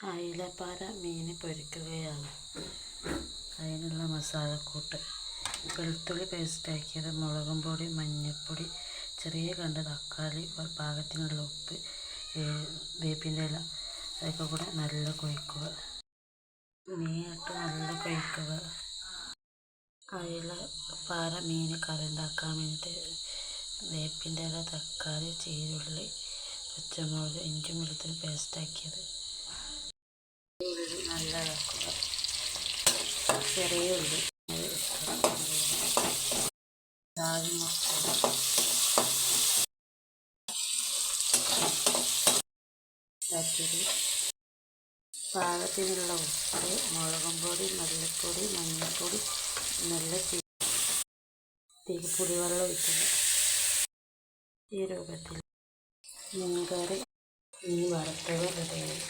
അയിലപ്പാര മീൻ പൊരിക്കുകയാണ്. അതിനുള്ള മസാലക്കൂട്ട്: വെളുത്തുള്ളി പേസ്റ്റാക്കിയത്, മുളകും പൊടി, മഞ്ഞൾപ്പൊടി, ചെറിയ കണ്ട് തക്കാളി, പാകത്തിനുള്ള ഉപ്പ്, വേപ്പിൻ്റെ ഇല, അതൊക്കെ കൂടെ നല്ല കൊഴിക്കുക. മീനിട്ട് നല്ല കൊഴിക്കുക. അയിലപ്പാര മീൻ കറി ഉണ്ടാക്കാൻ വേണ്ടിയിട്ട് വേപ്പിൻ്റെ ഇല, തക്കാളി, ചീരുള്ളി, പച്ചമുളക്, ഇഞ്ചി വെളുത്തുള്ളി പേസ്റ്റാക്കിയത്, ഉള്ളി നല്ല ഇളക്കുക. ചെറിയ ഉള്ളി ആവി മുറിച്ചത്, പാകത്തിനുള്ള ഉപ്പ്, മുളകും പൊടി, മല്ലിപ്പൊടി, മഞ്ഞൾപ്പൊടി, നല്ല പുളിവെള്ളം ഒഴിക്കുക. ഈ രൂപത്തിൽ മീൻ കറി, മീൻ വറുത്തത് റെഡിയായി.